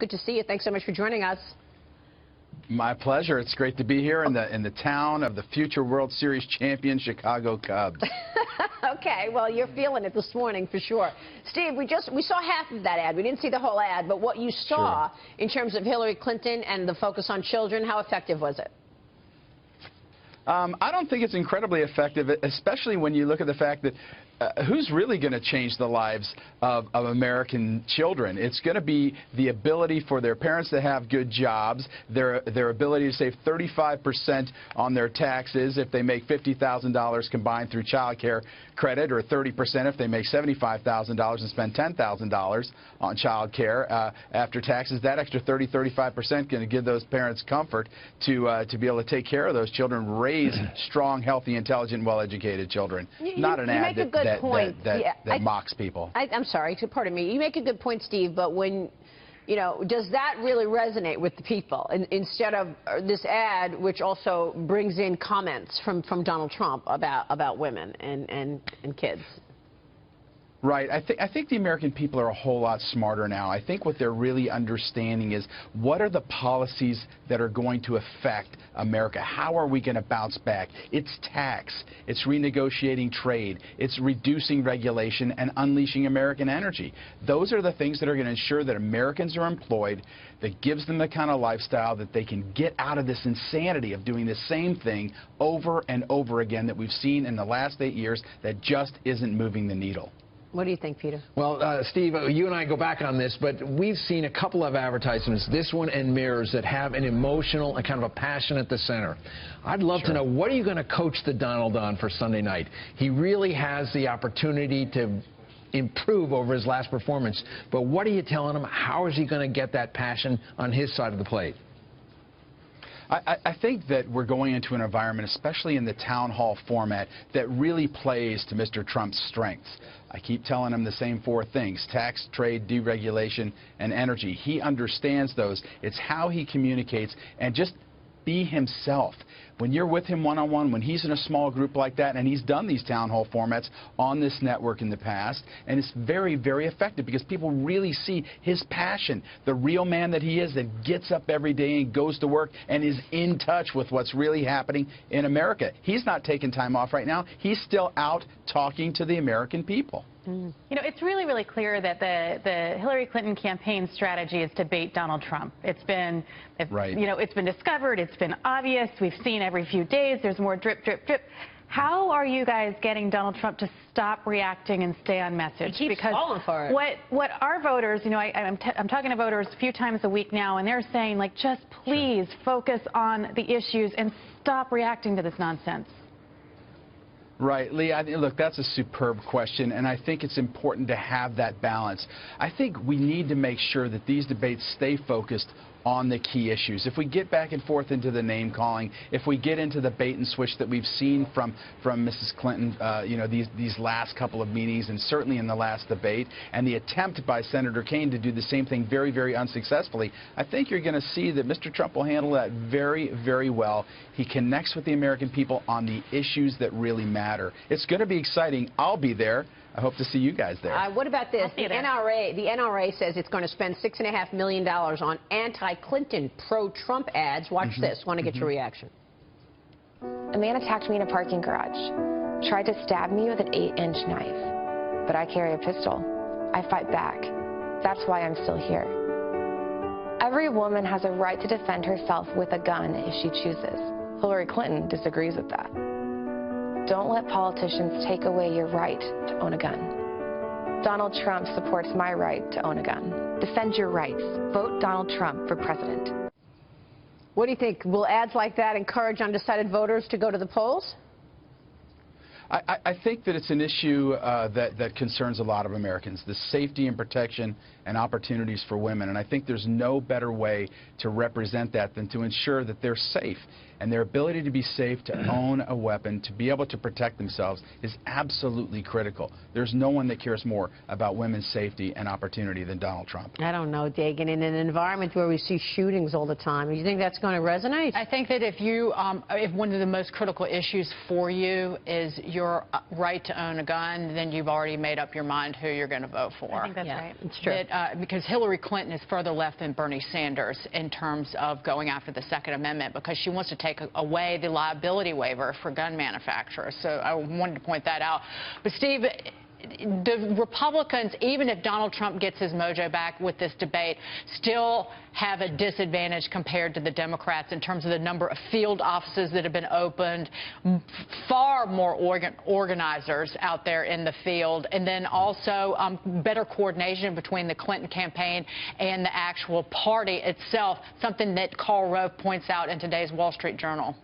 Good to see you. Thanks so much for joining us. My pleasure. It's great to be here in the town of the future World Series champion Chicago Cubs. Okay, well, you're feeling it this morning for sure. Steve, we saw half of that ad. We didn't see the whole ad, but what you saw in terms of Hillary Clinton and the focus on children, how effective was it? I don't think it's incredibly effective, especially when you look at the fact that who's really going to change the lives of American children? It's going to be the ability for their parents to have good jobs, their ability to save 35% on their taxes if they make $50,000 combined through child care credit, or 30% if they make $75,000 and spend $10,000 on child care after taxes. That extra 35% going to give those parents comfort to be able to take care of those children, raise strong, healthy, intelligent, well-educated children. Not an ad that mocks people. I'm sorry, pardon me. You make a good point, Steve, but when, does that really resonate with the people? Instead of this ad, which also brings in comments from Donald Trump about women and kids. Right. I think the American people are a whole lot smarter now. I think what they're really understanding is what are the policies that are going to affect America? How are we going to bounce back? It's tax. It's renegotiating trade. It's reducing regulation and unleashing American energy. Those are the things that are going to ensure that Americans are employed, that gives them the kind of lifestyle that they can get out of this insanity of doing the same thing over and over again that we've seen in the last 8 years that just isn't moving the needle. What do you think, Peter? Well, Steve, you and I go back on this, but we've seen a couple of advertisements, this one and Mirrors, that have an emotional and kind of a passion at the center. I'd love to know, what are you going to coach the Donald on for Sunday night? He really has the opportunity to improve over his last performance, but what are you telling him? How is he going to get that passion on his side of the plate? I think that we're going into an environment, especially in the town hall format, that really plays to Mr. Trump's strengths. I keep telling him the same four things: tax, trade, deregulation, and energy. He understands those. It's how he communicates, and just be himself. When you're with him one-on-one, when he's in a small group like that, and he's done these town hall formats on this network in the past, and it's very, very effective because people really see his passion, the real man that he is, that gets up every day and goes to work and is in touch with what's really happening in America. He's not taking time off right now. He's still out talking to the American people. It's really, really clear that the Hillary Clinton campaign strategy is to bait Donald Trump. It's been, it's been discovered. It's been obvious. We've seen every few days there's more drip, drip, drip. How are you guys getting Donald Trump to stop reacting and stay on message? He keeps falling for it. What our voters, I'm talking to voters a few times a week now, and they're saying, like, just please focus on the issues and stop reacting to this nonsense. Right, Lee, look, that's a superb question, and I think it's important to have that balance. I think we need to make sure that these debates stay focused on the key issues. If we get back and forth into the name calling, if we get into the bait and switch that we've seen from Mrs. Clinton, these last couple of meetings, and certainly in the last debate, and the attempt by Senator Kaine to do the same thing very, very unsuccessfully, I think you're going to see that Mr. Trump will handle that very, very well. He connects with the American people on the issues that really matter. It's going to be exciting. I'll be there. I hope to see you guys there. What about this? The NRA says it's going to spend $6.5 million on anti-Clinton, pro-Trump ads. Watch this. Want to get your reaction. A man attacked me in a parking garage, tried to stab me with an 8-inch knife, but I carry a pistol. I fight back. That's why I'm still here. Every woman has a right to defend herself with a gun if she chooses. Hillary Clinton disagrees with that. Don't let politicians take away your right to own a gun. Donald Trump supports my right to own a gun. Defend your rights. Vote Donald Trump for president. What do you think? Will ads like that encourage undecided voters to go to the polls? I think that it's an issue that concerns a lot of Americans, the safety and protection and opportunities for women. And I think there's no better way to represent that than to ensure that they're safe. And their ability to be safe, to own a weapon, to be able to protect themselves is absolutely critical. There's no one that cares more about women's safety and opportunity than Donald Trump. I don't know, Dagan. In an environment where we see shootings all the time, do you think that's going to resonate? I think that if one of the most critical issues for you is your your right to own a gun, then you've already made up your mind who you're going to vote for. I think that's right. It's true. Because Hillary Clinton is further left than Bernie Sanders in terms of going after the Second Amendment, because she wants to take away the liability waiver for gun manufacturers. So I wanted to point that out. But Steve, the Republicans, even if Donald Trump gets his mojo back with this debate, still have a disadvantage compared to the Democrats in terms of the number of field offices that have been opened, far more organizers out there in the field, and then also better coordination between the Clinton campaign and the actual party itself, something that Karl Rove points out in today's Wall Street Journal.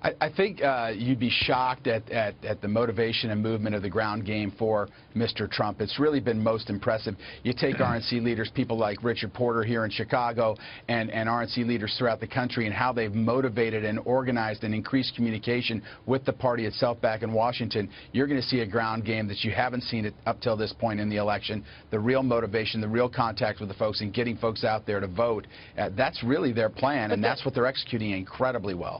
I think you'd be shocked at the motivation and movement of the ground game for Mr. Trump. It's really been most impressive. You take RNC leaders, people like Richard Porter here in Chicago, and RNC leaders throughout the country, and how they've motivated and organized and increased communication with the party itself back in Washington. You're going to see a ground game that you haven't seen it up till this point in the election. The real motivation, the real contact with the folks, and getting folks out there to vote. That's really their plan, and that's what they're executing incredibly well.